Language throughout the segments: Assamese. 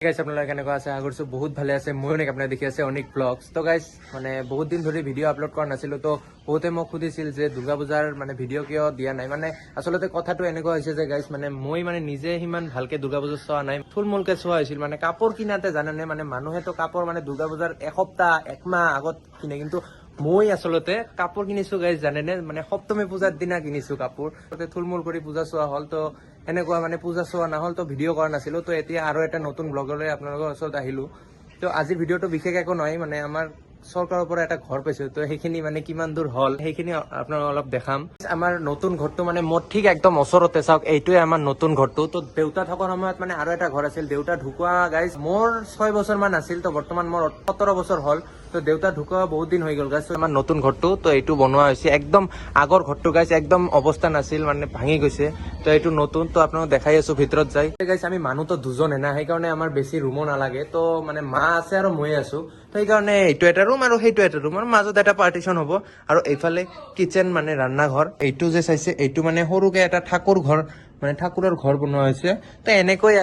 গাইস আপনাৰা কেনেকুৱা আছে আশা কৰিছো বহুত ভালে আছে মই অনেক আপোনাক দেখি আছে অনেক ব্লগস তো গাইস মানে বহুত দিন ধৰি ভিডিঅ' আপলোড কৰা নাছিলো তো বহুতে মোক সুধিছিল যে দুৰ্গা পূজাৰ মানে ভিডিঅ' কিয় দিয়া নাই মানে আচলতে কথাটো এনেকুৱা হৈছে যে গাইস মানে মই মানে নিজে সিমান ভালকে দুৰ্গা পূজা চোৱা নাই থুলমূলকে চোৱা হৈছিল মানে কাপোৰ কিনাতে জানেনে মানে মানুহেতো কাপোৰ মানে দুৰ্গা পূজাৰ এসপ্তাহ একমাহ আগত কিনে কিন্তু মই আচলতে কাপোৰ কিনিছো গাইস জানেনে মানে সপ্তমী পূজাৰ দিনা কিনিছো কাপোৰ থুলমূল কৰি পূজা চোৱা হ'ল তো এনেকুৱা মানে পূজা চোৱা নহ'ল তো ভিডিঅ' কৰা নাছিলো তো এতিয়া আৰু এটা নতুন ব্লগলৈ আপোনালোকৰ ওচৰত আহিলো তো আজিৰ ভিডিঅ'টো বিশেষ একো নহয় মানে আমাৰ চৰকাৰৰ পৰা এটা ঘৰ পাইছো তো সেইখিনি মানে কিমান দূৰ হ'ল সেইখিনি আপোনালোকক অলপ দেখাম আমাৰ নতুন ঘৰটো মানে মোৰ ঠিক একদম ওচৰতে চাওক এইটোৱে আমাৰ নতুন ঘৰটো তো দেউতা থকাৰ সময়ত মানে আৰু এটা ঘৰ আছিল দেউতা ঢুকুৱা গাইজ মোৰ 6 বছৰ মান আছিল তো বৰ্তমান মোৰ 17 বছৰ হ'ল তো দেউতা ঢুকুৱা বহুত দিন হৈ গ'ল গাইজ আমাৰ নতুন ঘৰটো তো এইটো বনোৱা হৈছে একদম আগৰ ঘৰটো গাইজ একদম অৱস্থা নাছিল মানে ভাঙি গৈছে তো এইটো নতুন তো আপোনাক দেখাই আছো ভিতৰত যাই গাইজ আমি মানুহ তো দুজনে না সেইকাৰণে আমাৰ বেছি ৰুমো নালাগে তো মানে মা আছে আৰু মই আছো তো সেইকাৰণে এইটো এটা ৰুম আৰু সেইটো এটা ৰুম আৰু মাজত এটা পাৰ্টিশ্যন হ'ব আৰু এইফালে কিচেন মানে ৰান্না ঘৰ এইটো যে চাইছে এইটো মানে সৰুকে এটা ঠাকুৰ ঘৰ মানে ঠাকুৰৰ ঘৰ বনোৱা হৈছে তো এনেকৈ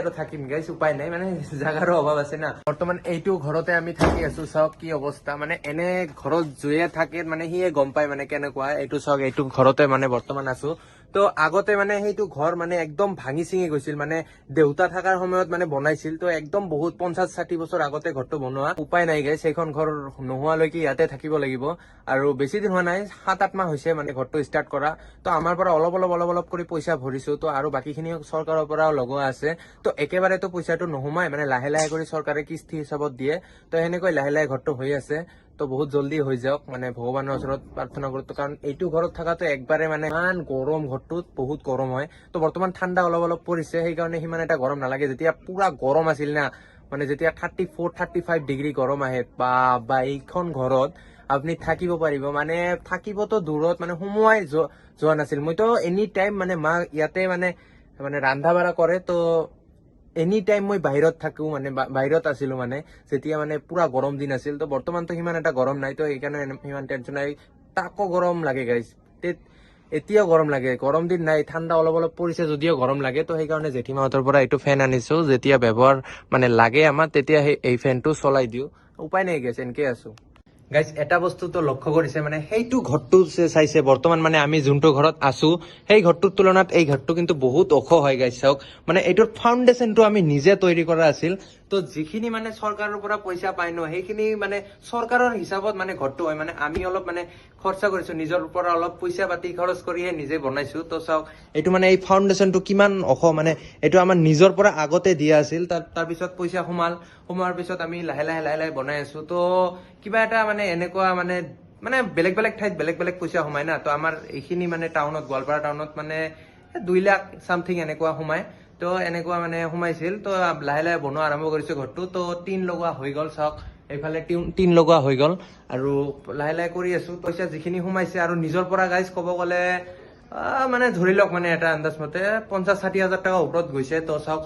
আৰু থাকিম গাইজ উপায় নাই মানে জাগাৰো অভাৱ আছে না বৰ্তমান এইটো ঘৰতে আমি থাকি আছো চাওক কি অৱস্থা মানে এনে ঘৰত জুয়ে থাকে মানে সিয়ে গম পায় মানে কেনেকুৱা এইটো চাওক এইটো ঘৰতে মানে বৰ্তমান আছো তো আগতে মানে সেইটো ঘৰ মানে একদম ভাঙি চিঙি গৈছিল মানে দেউতা থকাৰ সময়ত মানে বনাইছিল তো একদম বহুত 50-60 বছৰ আগতে ঘৰটো বনোৱা উপায় নাই গাইজ সেইখন ঘৰ নোহোৱালৈকে ইয়াতে থাকিব লাগিব আৰু বেছি দিন হোৱা নাই 7-8 মাহ হৈছে মানে ঘৰটো ষ্টাৰ্ট কৰা তো আমাৰ পৰা অলপ কৰি পইচা ভৰিছো তো আৰু বাকীখিনি চৰকাৰৰ পৰাও লগোৱা আছে তো একেবাৰেতো পইচাটো নোসোমাই মানে লাহে লাহে কৰি চৰকাৰে কিস্তি হিচাপত দিয়ে তো সেনেকৈ লাহে লাহে ঘৰটো হৈ আছে তো বহুত জলদি হৈ যাওক মানে ভগৱানৰ ওচৰত প্ৰাৰ্থনা কৰোঁ কাৰণ এইটো ঘৰত থকাটো একবাৰে মানে ইমান গৰম ঘৰটোত বহুত গৰম হয় তো বৰ্তমান ঠাণ্ডা অলপ পৰিছে সেইকাৰণে সিমান এটা গৰম নালাগে যেতিয়া পুৰা গৰম আছিল না মানে যেতিয়া 34-35 ডিগ্ৰী গৰম আহে বা এইখন ঘৰত আপুনি থাকিব পাৰিব মানে থাকিবতো দূৰত মানে সোমোৱাই যোৱা নাছিল মইতো এনি টাইম মানে মা ইয়াতে মানে ৰান্ধা বাঢ়া কৰে তো এনি টাইম মই বাহিৰত থাকো মানে বাহিৰত আছিলো মানে যেতিয়া মানে পুৰা গৰম দিন আছিল তো বৰ্তমানতো সিমান এটা গৰম নাই তো সেইকাৰণে সিমান টেনচন নাই তাকো গৰম লাগে গাইজ এতিয়াও গৰম লাগে গৰম দিন নাই ঠাণ্ডা অলপ পৰিছে যদিও গৰম লাগে তো সেইকাৰণে জেঠীমাহঁতৰ পৰা এইটো ফেন আনিছো যেতিয়া ব্যৱহাৰ মানে লাগে আমাৰ তেতিয়া এই ফেনটো চলাই দিওঁ উপায় নাই গেছ এনেকে আছো গাইজ এটা বস্তুটো লক্ষ্য কৰিছে মানে সেইটো ঘৰটো চাইছে বৰ্তমান মানে আমি যোনটো ঘৰত আছো সেই ঘৰটোৰ তুলনাত এই ঘৰটো কিন্তু বহুত ওখ হয় গাইজ চাওক মানে এইটোৰ ফাউণ্ডেশ্যনটো আমি নিজে তৈৰি কৰা আছিল তো যিখিনি মানে চৰকাৰৰ পৰা পইচা পাই ন সেইখিনি মানে চৰকাৰৰ হিচাপত মানে ঘৰটো হয় মানে আমি অলপ মানে খৰচা কৰিছো নিজৰ পৰা অলপ পইচা পাতি খৰচ কৰিহে নিজে বনাইছো তো চাওক এইটো মানে এই ফাউণ্ডেশ্যনটো কিমান ওখ মানে এইটো আমাৰ নিজৰ পৰা আগতে দিয়া আছিল তাৰপিছত পইচা সোমোৱাৰ পিছত আমি লাহে লাহে বনাই আছো তো কিবা এটা মানে এনেকুৱা মানে বেলেগ ঠাইত বেলেগ পইচা সোমাই না তো আমাৰ এইখিনি মানে টাউনত গোৱালপাৰা টাউনত মানে 2 লাখ সামথিং এনেকুৱা সোমাই তো এনেকুৱা মানে সোমাইছিল তো লাহে বনোৱা আৰম্ভ কৰিছো ঘৰটো তো টিন লগোৱা হৈ গ'ল চাওক এইফালে টিন লগোৱা হৈ গ'ল আৰু লাহে কৰি আছো পইচা যিখিনি সোমাইছে আৰু নিজৰ পৰা গাইজ ক'ব গ'লে মানে ধৰি লওক মানে এটা আন্দাজ মতে 50-60 হাজাৰ টকা ওপৰত গৈছে তো চাওক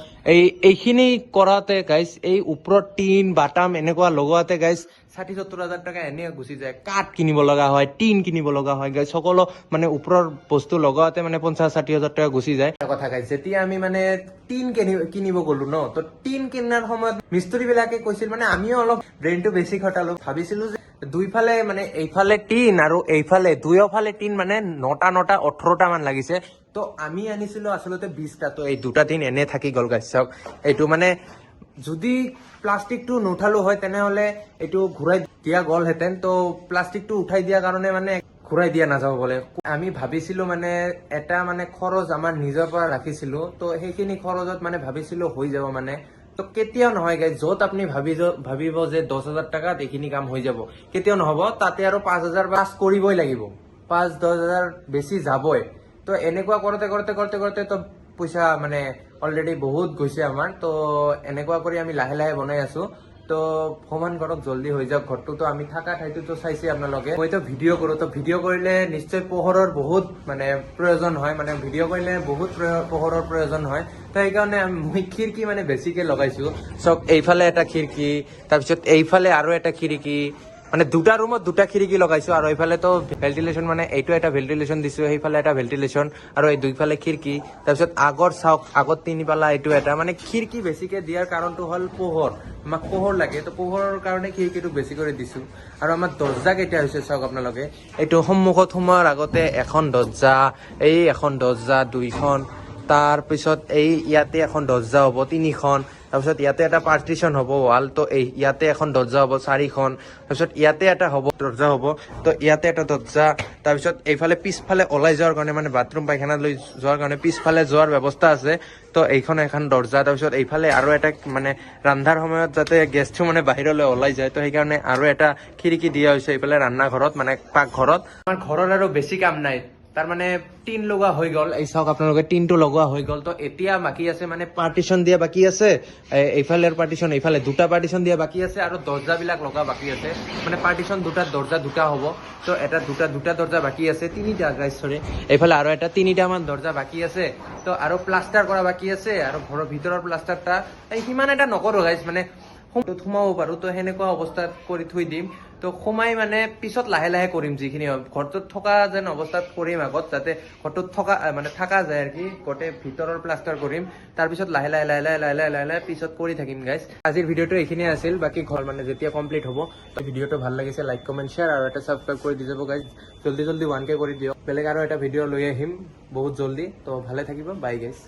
এইখিনি কৰাতে গাইজ এই ওপৰত টিন বাটাম এনেকুৱা লগোৱাতে গাইজ 60-70 হাজাৰ টকা এনে গুচি যায় কাঠ কিনিব লগা হয় টিন কিনিব লগা হয় গাইজ সকলো মানে ওপৰৰ বস্তু লগাওতে মানে 50-60 হাজাৰ টকা গুচি যায় কথা গাইজ যেতিয়া আমি মানে টিন কিনিব গলো ন তো টিন কিনাৰ সময়ত মিস্ত্ৰী বিলাকে কৈছিল মানে আমিও অলপ ব্ৰেইনটো বেছি খটালো ভাবিছিলো যে দুইফালে মানে এইফালে টিন আৰু এইফালে দুয়োফালে টিন মানে 9টা 18টা মান লাগিছে তো আমি আনিছিলো আচলতে 20টা তো এই দুটা টিন এনে থাকি গ'ল গাইজ চাওক এইটো মানে যদি প্লাষ্টিকটো নুঠালো হয় তেনেহলে এইটো ঘূৰাই দিয়া গ'লহেঁতেন তো প্লাষ্টিকটো উঠাই দিয়াৰ কাৰণে মানে ঘূৰাই দিয়া নাযাব বোলে আমি ভাবিছিলো মানে এটা মানে খৰচ আমাৰ নিজৰ পৰা ৰাখিছিলো তো সেইখিনি খৰচত মানে ভাবিছিলো হৈ যাব মানে তো কেতিয়াও নহয় গাইজ য'ত আপুনি ভাবিব যে 10,000 টাকাত এইখিনি কাম হৈ যাব কেতিয়াও নহব তাতে আৰু 5,000 পাছ কৰিবই লাগিব 5-10 হাজাৰ বেছি যাবই তো এনেকুৱা কৰোতে তো পইচা মানে অলৰেডি বহুত গৈছে আমাৰ তো এনেকুৱা কৰি আমি লাহে বনাই আছো তো ভগৱান কৰক জলদি হৈ যাওক ঘৰটো তো আমি থাকা ঠাইটোতো চাইছে আপোনালোকে মইতো ভিডিঅ' কৰো তো ভিডিঅ' কৰিলে নিশ্চয় পোহৰৰ বহুত মানে প্ৰয়োজন হয় মানে ভিডিঅ' কৰিলে বহুত পোহৰৰ প্ৰয়োজন হয় তো সেইকাৰণে মই খিৰিকী মানে বেছিকে লগাইছো চব এইফালে এটা খিৰিকী তাৰপিছত এইফালে আৰু এটা খিৰিকী মানে দুটা ৰুমত দুটা খিৰিকী লগাইছো আৰু এইফালে তো ভেন্টিলেশ্যন মানে এইটো এটা ভেন্টিলেশ্যন দিছো, সেইফালে এটা ভেন্টিলেশ্যন আৰু এই দুইফালে খিৰিকী। তাৰপিছত আগৰ চাওক, আগত 3 পালা এইটো এটা, মানে খিৰিকী বেছিকে দিয়াৰ কাৰণটো হ'ল পোহৰ, আমাক পোহৰ লাগে, তো পোহৰৰ কাৰণে খিৰিকীটো বেছি কৰি দিছো। আৰু আমাৰ দৰ্জা কেইটা হৈছে চাওক আপোনালোকে, এইটো সন্মুখত সোমোৱাৰ আগতে এখন দৰ্জা, এই এখন দৰ্জা, 2খন, তাৰপিছত এই ইয়াতে এখন দৰ্জা হ'ব 3খন, তাৰপিছত ইয়াতে এটা পাৰ্টিশ্যন হ'ব ৱাল, তো এই ইয়াতে এখন দৰ্জা হ'ব 4খন, তাৰপিছত ইয়াতে এটা হ'ব দৰ্জা হ'ব, তো ইয়াতে এটা দৰ্জা, তাৰপিছত এইফালে পিছফালে ওলাই যোৱাৰ কাৰণে মানে বাথৰুম পায়খানা লৈ যোৱাৰ কাৰণে পিছফালে যোৱাৰ ব্যৱস্থা আছে, তো এইখন এখন দৰ্জা। তাৰপিছত এইফালে আৰু এটা মানে ৰন্ধাৰ সময়ত যাতে গেছটো মানে বাহিৰলৈ ওলাই যায়, তো সেইকাৰণে আৰু এটা খিৰিকী দিয়া হৈছে এইফালে ৰান্ধা ঘৰত, মানে পাকঘৰত। আমাৰ ঘৰত আৰু বেছি কাম নাই, তাৰ মানে টিন লগোৱা হৈ গ'ল, এই চাওক আপোনালোকে টিনটো লগোৱা হৈ গ'ল, তো এতিয়া বাকী আছে মানে পাৰ্টিশ্যন দিয়া বাকী আছে, এইফালে পাৰ্টিশ্যন, এইফালে দুটা পাৰ্টিশ্যন দিয়া বাকী আছে, আৰু দৰ্জাবিলাক লগা বাকী আছে, মানে পাৰ্টিশ্যন দুটা, দৰ্জা দুটা হ'ব, তো এটা দুটা দৰ্জা বাকী আছে, 3টা গাইজ, চৰি এইফালে আৰু এটা 3টামান দৰ্জা বাকী আছে, তো আৰু প্লাষ্টাৰ কৰা বাকী আছে, আৰু ঘৰৰ ভিতৰৰ প্লাষ্টাৰটা সিমান এটা নকৰোঁ গাইজ, মানে সোমাব পাৰোঁ, তো সেনেকুৱা অৱস্থাত কৰি থৈ দিম, তো সোমাই মানে পিছত লাহে লাহে কৰিম, যিখিনি ঘৰটোত থকা যেন অৱস্থাত কৰিম আগত, যাতে ঘৰটোত থকা মানে থাকা যায় আৰু কি, গোটেই ভিতৰৰ প্লাষ্টাৰ কৰিম, তাৰপিছত লাহে লাহে পিছত কৰি থাকিম গাইজ। আজিৰ ভিডিঅ'টো এইখিনিয়ে আছিল, বাকী ঘৰ মানে যেতিয়া কমপ্লিট হ'ব, তো ভিডিঅ'টো ভাল লাগিছে লাইক কমেণ্ট শ্বেয়াৰ আৰু এটা ছাবস্ক্ৰাইব কৰি দি যাব গাইজ, জল্দি 1K কৰি দিয়ক, বেলেগ আৰু এটা ভিডিঅ' লৈ আহিম বহুত জল্দি, তো ভালে থাকিব, বাই গাইজ।